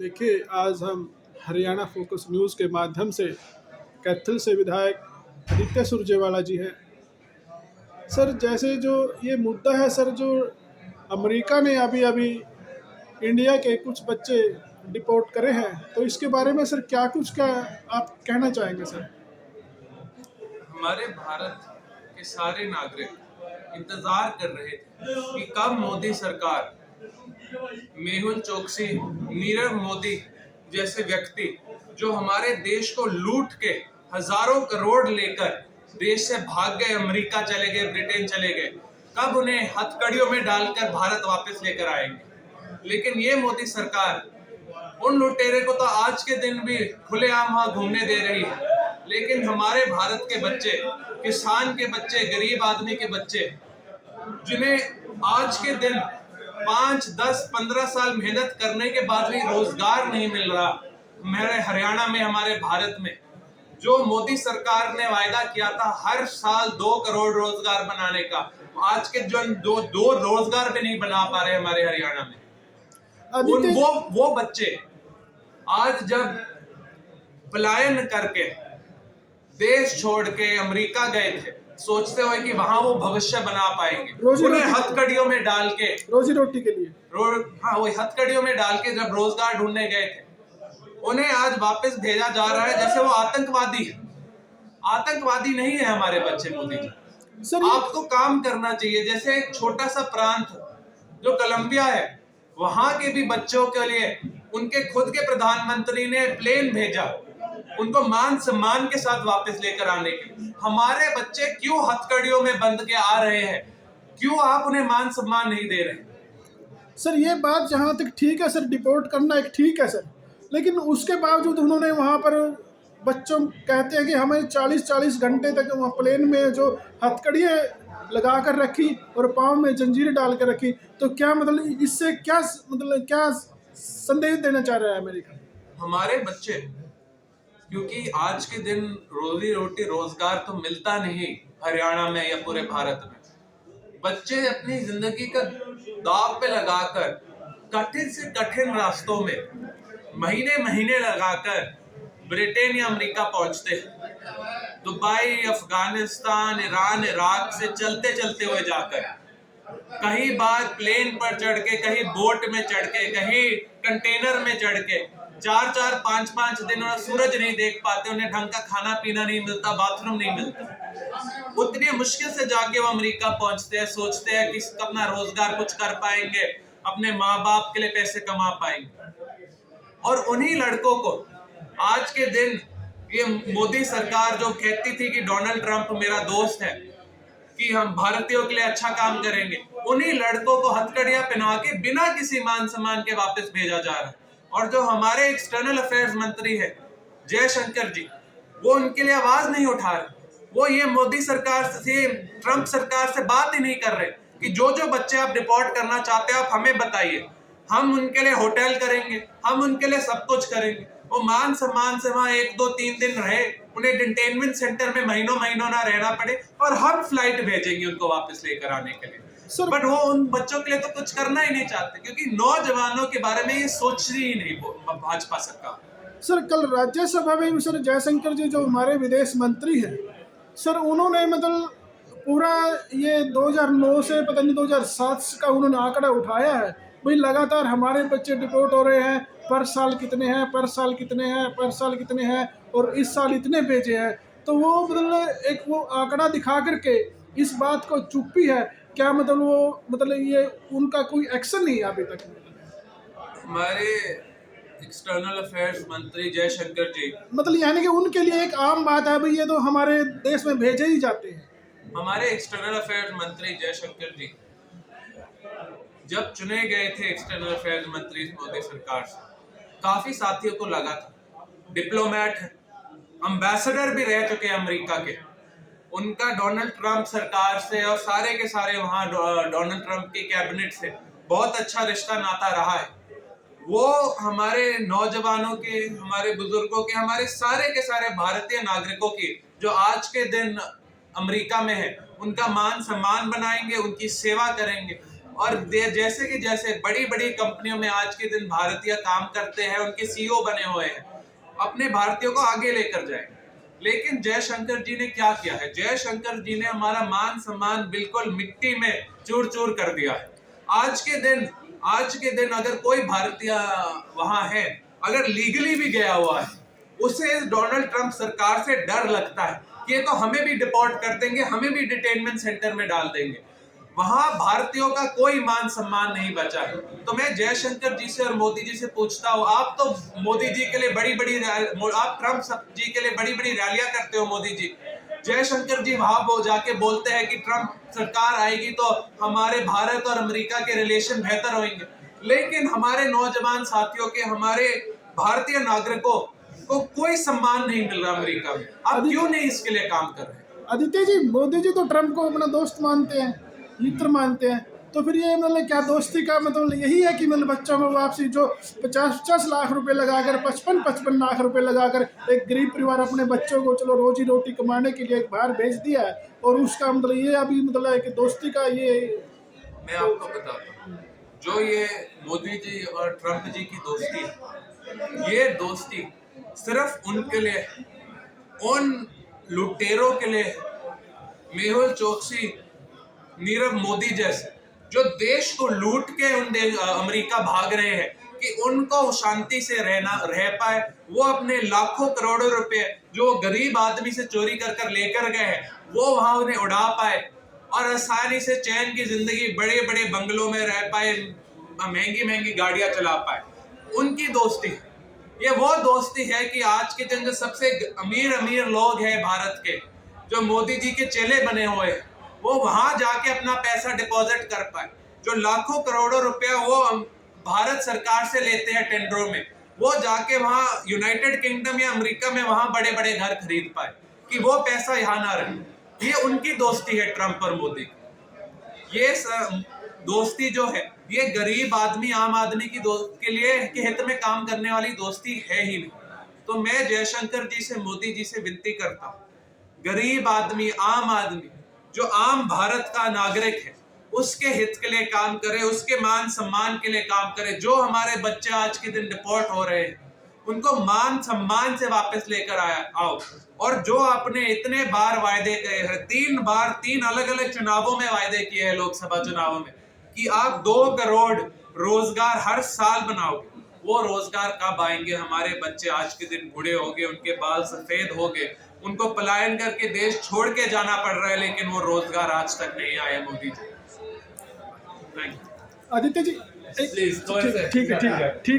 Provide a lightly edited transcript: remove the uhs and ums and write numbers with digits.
देखिए, आज हम हरियाणा फोकस न्यूज़ के माध्यम से कैथल से विधायक आदित्य सुरजेवाला जी हैं। सर, जैसे जो ये मुद्दा है सर, जो अमेरिका ने अभी अभी इंडिया के कुछ बच्चे डिपोर्ट करे हैं, तो इसके बारे में सर क्या आप कहना चाहेंगे सर? हमारे भारत के सारे नागरिक इंतजार कर रहे थे कि कब मोदी सरकार मेहुल चोकसी, नीरव मोदी जैसे व्यक्ति जो हमारे देश को लूट के हजारों करोड़ लेकर देश से भाग गए, अमेरिका चले गए, ब्रिटेन चले गए, कब उन्हें हथकड़ियों में डालकर भारत वापस लेकर आएंगे। लेकिन ये मोदी सरकार उन लुटेरे को तो आज के दिन भी खुलेआम वहां घूमने दे रही है, लेकिन हमारे भारत के बच्चे, किसान के बच्चे, गरीब आदमी के बच्चे, जिन्हें आज के दिन 5, 10, 15 साल मेहनत करने के बाद भी रोजगार नहीं मिल रहा, मेरे हरियाणा में, हमारे भारत में जो मोदी सरकार ने वायदा किया था हर साल 2 करोड़ रोजगार बनाने का, आज के जो दो रोजगार भी नहीं बना पा रहे हमारे हरियाणा में। वो बच्चे आज जब पलायन करके देश छोड़ के अमेरिका गए थे, सोचते हुए कि वहां वो भविष्य बना पाएंगे, उन्हें हथकड़ियों में डाल के रोजी रोटी के लिए वही हथकड़ियों में डाल के जब रोजगार ढूंढने गए थे, उन्हें आज वापस भेजा जा रहा है जैसे वो आतंकवादी है। आतंकवादी नहीं है हमारे बच्चे। मोदी जी, सर आपको काम करना चाहिए। जैसे एक छोटा सा प्रांत जो कोलंबिया है, वहां के भी बच्चों के लिए उनके खुद के प्रधानमंत्री ने प्लेन भेजा उनको मान सम्मान के साथ वापस लेकर आने के लिए। हमारे बच्चे क्यों हथकड़ियों में बंद के आ रहे हैं? क्यों आप उन्हें मान सम्मान नहीं दे रहे? सर, ये बात जहाँ तक ठीक है सर, डिपोर्ट करना एक ठीक है सर, लेकिन उसके बावजूद उन्होंने वहाँ पर बच्चों कहते हैं कि हमें 40-40 घंटे तक वहाँ प्लेन में जो हथकड़ियाँ लगा कर रखी और पाँव में जंजीरें डाल कर रखी, तो क्या मतलब इससे क्या संदेश देना चाह रहा है अमेरिका? हमारे बच्चे, क्योंकि आज के दिन रोजी रोटी रोजगार तो मिलता नहीं हरियाणा में या पूरे भारत में, बच्चे अपनी जिंदगी का दांव पे लगाकर कठिन से कठिन रास्तों में महीने महीने लगाकर ब्रिटेन या अमेरिका पहुंचते हैं। दुबई, अफगानिस्तान, ईरान, इराक से चलते चलते हुए जाकर कहीं बार प्लेन पर चढ़ के, कहीं बोट में चढ़ के, कहीं कंटेनर में चढ़ के 4-4, 5-5 दिन और सूरज नहीं देख पाते, उन्हें ढंग का खाना पीना नहीं मिलता, बाथरूम नहीं मिलता। उतनी मुश्किल से जाके वो अमेरिका पहुंचते हैं, सोचते हैं कि अपना रोजगार कुछ कर पाएंगे, अपने माँ बाप के लिए पैसे कमा पाएंगे। और उन्हीं लड़कों को आज के दिन ये मोदी सरकार जो कहती थी कि डोनाल्ड ट्रंप मेरा दोस्त है, कि हम भारतीयों के लिए अच्छा काम करेंगे, उन्हीं लड़कों को हथकड़ियां पहना के बिना किसी मान सम्मान के वापस भेजा जा रहा है। और जो हमारे एक्सटर्नल अफेयर्स मंत्री है जयशंकर जी, वो उनके लिए आवाज नहीं उठा रहे। वो ये मोदी सरकार से, ट्रंप सरकार से बात ही नहीं कर रहे कि जो जो बच्चे आप डिपोर्ट करना चाहते हैं आप हमें बताइए, हम उनके लिए होटल करेंगे, हम उनके लिए सब कुछ करेंगे। वो मान सम्मान से वहां 1-2-3 दिन रहे, उन्हें डिटेनमेंट सेंटर में महीनों महीनों ना रहना पड़े, और हम फ्लाइट भेजेंगे उनको वापस लेकर आने के लिए। बट वो उन बच्चों के लिए तो कुछ करना ही नहीं चाहते, क्योंकि नौजवानों के बारे में ये सोच ही नहीं भाजपा सरकार। सर, कल राज्यसभा में भी सर जयशंकर जी जो हमारे विदेश मंत्री हैं सर, उन्होंने मतलब पूरा ये 2009 से पता नहीं 2007 का उन्होंने आंकड़ा उठाया है, भाई लगातार हमारे बच्चे डिपोर्ट हो रहे हैं, पर साल कितने हैं, पर साल कितने हैं, पर साल कितने हैं, और इस साल इतने भेजे हैं। तो वो मतलब एक वो आंकड़ा दिखा करके इस बात को चुप्पी है क्या? मतलब वो मतलब ये उनका कोई एक्शन नहीं है अभी तक। हमारे एक्सटर्नल अफेयर्स मंत्री जयशंकर जी, मतलब यानी कि उनके लिए एक आम बात है भाई, ये तो हमारे देश में भेजे ही जाते हैं। हमारे एक्सटर्नल अफेयर्स मंत्री जयशंकर जी जब चुने गए थे एक्सटर्नल अफेयर्स मंत्री मोदी सरकार से, काफी साथियों को लगा था, डिप्लोमेट है, एम्बेसडर भी रह चुके हैं अमेरिका के, उनका डोनाल्ड ट्रंप सरकार से और सारे के सारे वहां डोनाल्ड ट्रंप की कैबिनेट से बहुत अच्छा रिश्ता नाता रहा है। वो हमारे नौजवानों के, हमारे बुजुर्गों के, हमारे सारे के सारे भारतीय नागरिकों की जो आज के दिन अमेरिका में है, उनका मान सम्मान बनाएंगे, उनकी सेवा करेंगे। और जैसे कि जैसे बड़ी बड़ी कंपनियों में आज के दिन भारतीय काम करते हैं, उनके सीईओ बने हुए हैं, अपने भारतीयों को आगे लेकर जाएंगे। लेकिन जयशंकर जी ने क्या किया है? जयशंकर जी ने हमारा मान सम्मान बिल्कुल मिट्टी में चूर चूर कर दिया है। आज के दिन अगर कोई भारतीय वहां है, अगर लीगली भी गया हुआ है, उसे डोनाल्ड ट्रंप सरकार से डर लगता है कि ये तो हमें भी डिपोर्ट कर देंगे, हमें भी डिटेनमेंट सेंटर में डाल देंगे। वहां भारतीयों का कोई मान सम्मान नहीं बचा है। तो मैं जयशंकर जी से और मोदी जी से पूछता हूँ, आप तो मोदी जी के लिए आप ट्रंप जी के लिए बड़ी बड़ी रैलियां करते हो मोदी जी। जयशंकर जी वहां जाके बोलते हैं कि ट्रंप सरकार आएगी तो हमारे भारत और अमेरिका के रिलेशन बेहतर होंगे। लेकिन हमारे नौजवान साथियों के, हमारे भारतीय नागरिकों को कोई सम्मान नहीं मिल रहा अमेरिका में। आप क्यों नहीं इसके लिए काम कर रहे? आदित्य जी, मोदी जी तो ट्रंप को अपना दोस्त मानते हैं, मित्र मानते हैं, तो फिर ये मतलब क्या दोस्ती का मतलब यही है कि मतलब बच्चों में वापसी जो 50-50 लाख रुपए लगाकर 55-55 लाख रुपए लगाकर एक गरीब परिवार अपने बच्चों को चलो रोजी रोटी कमाने के लिए बाहर भेज दिया है, और उसका मतलब ये अभी मतलब है कि दोस्ती का ये। मैं आपको बताता हूँ, जो ये मोदी जी और ट्रंप जी की दोस्ती है, ये दोस्ती सिर्फ उनके लिए, उन लुटेरों के लिए, मेहुल चोकसी, नीरव मोदी जैसे जो देश को लूट के अमेरिका भाग रहे हैं, कि उनको शांति से रह पाए। वो अपने लाखों करोड़ों रुपए जो गरीब आदमी से चोरी कर कर लेकर गए हैं, वो वहां उन्हें उड़ा पाए और आसानी से चैन की जिंदगी, बड़े बड़े बंगलों में रह पाए, महंगी महंगी गाड़ियां चला पाए। उनकी दोस्ती, ये वो दोस्ती है कि आज के दिन जो सबसे अमीर अमीर लोग हैं भारत के, जो मोदी जी के चेले बने हुए हैं, वो वहां जाके अपना पैसा डिपॉजिट कर पाए। जो लाखों करोड़ों रुपया वो भारत सरकार से लेते हैं टेंडरों में, वो जाके वहां यूनाइटेड किंगडम या अमेरिका में वहां बड़े बड़े घर खरीद पाए, कि वो पैसा यहाँ ना रहे। ये उनकी दोस्ती है ट्रंप और मोदी की। ये दोस्ती जो है, ये गरीब आदमी, आम आदमी की के लिए के हित में काम करने वाली दोस्ती है ही नहीं। तो मैं जयशंकर जी से, मोदी जी से विनती करता हूँ, गरीब आदमी, आम आदमी, जो आम भारत का नागरिक है, उसके हित के लिए काम करे, उसके मान सम्मान के लिए काम करे। जो हमारे बच्चे आज के दिन डिपोर्ट हो रहे हैं, उनको मान सम्मान से वापस लेकर आओ। और जो आपने इतने बार वायदे करे हैं, 3 अलग अलग चुनावों में वायदे किए हैं, लोकसभा चुनावों में, कि आप 2 करोड़ रोजगार हर साल बनाओगे, वो रोजगार कब आएंगे? हमारे बच्चे आज के दिन बूढ़े हो गए, उनके बाल सफेद हो गए, उनको पलायन करके देश छोड़ के जाना पड़ रहा है, लेकिन वो रोजगार आज तक नहीं आया मोदी जी। आदित्य जी प्लीज ठीक है, ठीक है, ठीक।